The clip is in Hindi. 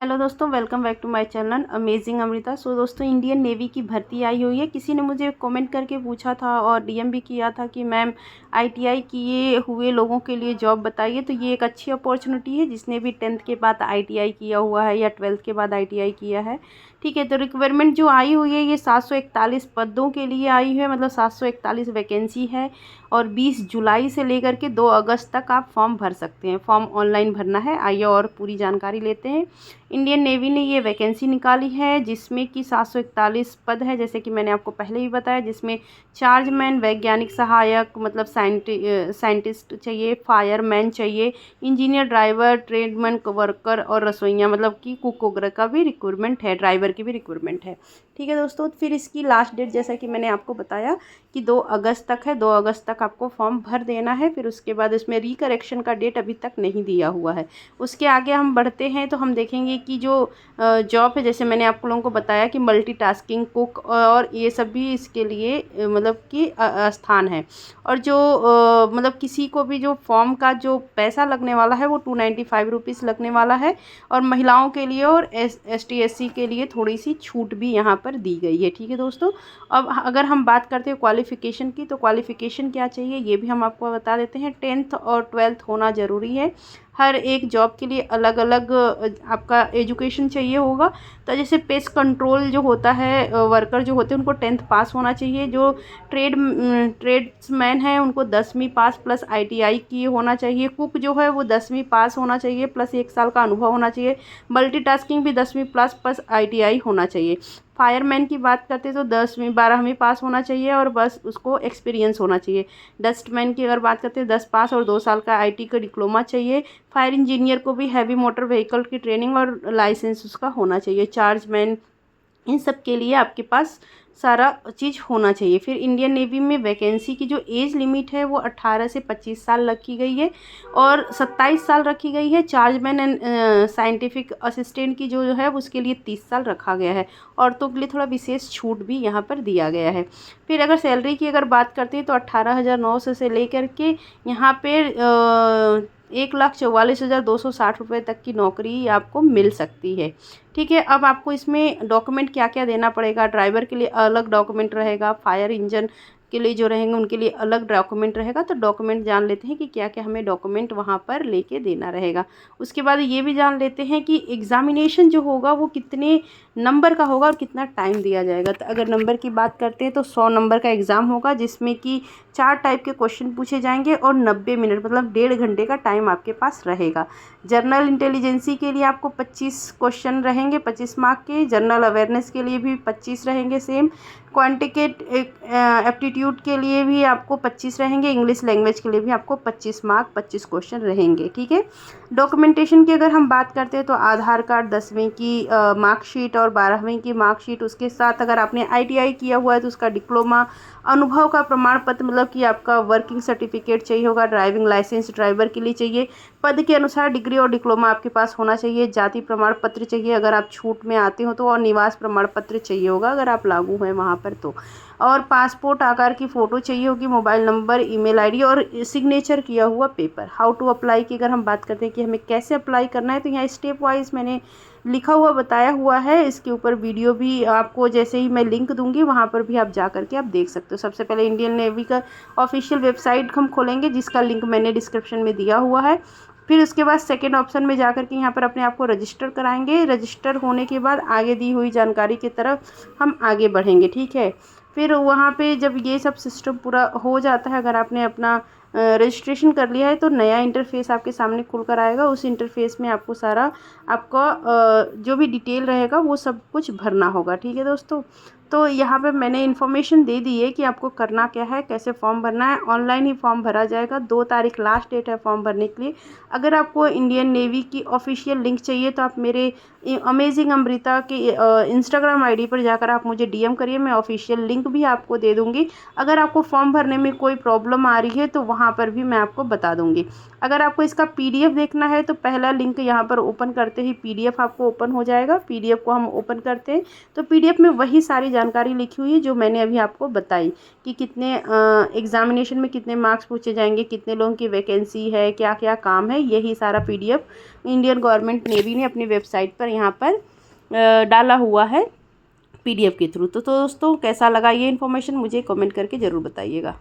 हेलो दोस्तों, welcome back to my channel amazing Amrita. So दोस्तों, इंडियन नेवी की भर्ती आई हुई है। किसी ने मुझे कमेंट करके पूछा था और डीएम भी किया था कि मैम आईटीआई किए हुए लोगों के लिए जॉब बताइए। तो ये एक अच्छी अपॉर्चुनिटी है जिसने भी 10th के बाद आईटीआई किया हुआ है या 12th के बाद आईटीआई किया है। ठीक है, तो रिक्वायरमेंट जो आई हुई है ये 741 पदों के लिए आई है, मतलब 741 वैकेंसी है। और 20 जुलाई से लेकर के 2 अगस्त तक आप फॉर्म भर सकते हैं। फॉर्म ऑनलाइन भरना है। आइए और पूरी जानकारी लेते हैं। इंडियन नेवी ने ये वैकेंसी निकाली है जिसमें कि 741 पद है, जैसे कि मैंने आपको पहले ही बताया, जिसमें चार्जमैन, वैज्ञानिक सहायक मतलब साइंटिस्ट चाहिए, फायरमैन चाहिए, इंजीनियर, ड्राइवर, ट्रेडमैन, वर्कर और रसोइया मतलब कि कुक वगैरह का भी रिक्वायरमेंट है, ड्राइवर की भी रिक्वायरमेंट है। ठीक है दोस्तों, फिर इसकी लास्ट डेट जैसा कि मैंने आपको बताया कि 2 अगस्त तक है। 2 अगस्त तक आपको फॉर्म भर देना है। फिर उसके बाद इसमें रिकरेक्शन का डेट अभी तक नहीं दिया हुआ है। उसके आगे हम बढ़ते हैं तो हम देखेंगे कि जो जॉब है, जैसे मैंने आप लोगों को बताया कि मल्टीटास्किंग, कुक और ये सब भी इसके लिए मतलब कि स्थान है। और जो मतलब किसी को भी जो फॉर्म का जो पैसा लगने वाला है वो 295 रुपीज़ लगने वाला है। और महिलाओं के लिए और ST SC के लिए थोड़ी सी छूट भी यहाँ पर दी गई है। ठीक है दोस्तों, अब अगर हम बात करते हैं क्वालिफ़िकेशन की, तो क्वालिफ़िकेशन क्या चाहिए ये भी हम आपको बता देते हैं। 10th और 12th होना ज़रूरी है। हर एक जॉब के लिए अलग अलग आपका एजुकेशन चाहिए होगा। तो जैसे पेस्ट कंट्रोल जो होता है, वर्कर जो होते हैं उनको 10th पास होना चाहिए। जो ट्रेड्समैन हैं उनको 10वीं पास प्लस ITI की होना चाहिए। कुक जो है वो 10वीं पास होना चाहिए प्लस 1 साल का अनुभव होना चाहिए। मल्टीटास्किंग भी 10वीं प्लस ITI होना चाहिए। फायरमैन की बात करते हैं तो 10वीं 12वीं पास होना चाहिए और बस उसको एक्सपीरियंस होना चाहिए। डस्टमैन की अगर बात करते हैं 10 पास और 2 साल का IT का डिप्लोमा चाहिए। फायर इंजीनियर को भी हैवी मोटर व्हीकल की ट्रेनिंग और लाइसेंस उसका होना चाहिए। चार्जमैन, इन सब के लिए आपके पास सारा चीज़ होना चाहिए। फिर इंडियन नेवी में वैकेंसी की जो एज लिमिट है वो 18 से 25 साल रखी गई है और 27 साल रखी गई है। चार्जमैन एंड साइंटिफिक असिस्टेंट की जो है उसके लिए 30 साल रखा गया है। औरतों के लिए थोड़ा विशेष छूट भी यहाँ पर दिया गया है। फिर अगर सैलरी की अगर बात करते हैं तो 18,900 से लेकर के यहाँ पर 1,44,260 रुपये तक की नौकरी आपको मिल सकती है। ठीक है, अब आपको इसमें डॉक्यूमेंट क्या क्या देना पड़ेगा। ड्राइवर के लिए अलग डॉक्यूमेंट रहेगा, फायर इंजन के लिए जो रहेंगे उनके लिए अलग डॉक्यूमेंट रहेगा। तो डॉक्यूमेंट जान लेते हैं कि क्या क्या हमें डॉक्यूमेंट वहाँ पर लेके देना रहेगा। उसके बाद ये भी जान लेते हैं कि एग्ज़ामिनेशन जो होगा वो कितने नंबर का होगा और कितना टाइम दिया जाएगा। तो अगर नंबर की बात करते हैं तो 100 नंबर का एग्ज़ाम होगा जिसमें कि 4 टाइप के क्वेश्चन पूछे जाएंगे और 90 मिनट मतलब 1.5 घंटे का टाइम आपके पास रहेगा। जनरल इंटेलिजेंसी के लिए आपको 25 क्वेश्चन रहेंगे 25 मार्क के। जनरल अवेयरनेस के लिए भी 25 रहेंगे सेम। क्वांटिटेटिव एप्टीट्यूड के लिए भी आपको 25 रहेंगे। इंग्लिश लैंग्वेज के लिए भी आपको 25 मार्क 25 क्वेश्चन रहेंगे। ठीक है, डॉक्यूमेंटेशन की अगर हम बात करते हैं तो आधार कार्ड, 10वीं की मार्कशीट और 12वीं की मार्कशीट, उसके साथ अगर आपने ITI किया हुआ है तो उसका डिप्लोमा, अनुभव का प्रमाण पत्र मतलब कि आपका वर्किंग सर्टिफिकेट चाहिए होगा। ड्राइविंग लाइसेंस ड्राइवर के लिए चाहिए। पद के अनुसार डिग्री और डिप्लोमा आपके पास होना चाहिए। जाति प्रमाण पत्र चाहिए अगर आप छूट में आते हो तो, और निवास प्रमाण पत्र चाहिए होगा अगर आप लागू हैं वहाँ पर तो। और पासपोर्ट आकार की फ़ोटो चाहिए होगी, मोबाइल नंबर, ईमेल ID और सिग्नेचर किया हुआ पेपर। हाउ टू अप्लाई की अगर हम बात करते हैं कि हमें कैसे अप्लाई करना है तो यहाँ स्टेप वाइज मैंने लिखा हुआ बताया हुआ है। इसके ऊपर वीडियो भी आपको जैसे ही मैं लिंक दूंगी वहाँ पर भी आप जा करके आप देख सकते हो। सबसे पहले इंडियन नेवी का ऑफिशियल वेबसाइट हम खोलेंगे जिसका लिंक मैंने डिस्क्रिप्शन में दिया हुआ है। फिर उसके बाद सेकेंड ऑप्शन में जा करके यहाँ पर अपने आप को रजिस्टर कराएंगे। रजिस्टर होने के बाद आगे दी हुई जानकारी की तरफ हम आगे बढ़ेंगे। ठीक है, फिर वहाँ पे जब ये सब सिस्टम पूरा हो जाता है, अगर आपने अपना रजिस्ट्रेशन कर लिया है तो नया इंटरफेस आपके सामने खुल कर आएगा। उस इंटरफेस में आपको सारा आपका जो भी डिटेल रहेगा वो सब कुछ भरना होगा। ठीक है दोस्तों, तो यहाँ पे मैंने इन्फॉर्मेशन दे दी है कि आपको करना क्या है, कैसे फॉर्म भरना है। ऑनलाइन ही फॉर्म भरा जाएगा। 2 तारीख लास्ट डेट है फॉर्म भरने के लिए। अगर आपको इंडियन नेवी की ऑफिशियल लिंक चाहिए तो आप मेरे अमेजिंग अमृता के इंस्टाग्राम ID पर जाकर आप मुझे DM करिए, मैं ऑफिशियल लिंक भी आपको दे दूँगी। अगर आपको फॉर्म भरने में कोई प्रॉब्लम आ रही है तो वहाँ पर भी मैं आपको बता दूँगी। अगर आपको इसका PDF देखना है तो पहला लिंक यहाँ पर ओपन करते ही PDF आपको ओपन हो जाएगा। PDF को हम ओपन करते हैं तो PDF में वही सारी जानकारी लिखी हुई है जो मैंने अभी आपको बताई कि कितने एग्जामिनेशन में कितने मार्क्स पूछे जाएंगे, कितने लोगों की वैकेंसी है, क्या क्या काम है, यही सारा PDF इंडियन गवर्नमेंट नेवी ने अपनी वेबसाइट पर यहाँ पर डाला हुआ है PDF के थ्रू। तो दोस्तों कैसा लगा ये इन्फॉर्मेशन मुझे कमेंट करके ज़रूर बताइएगा।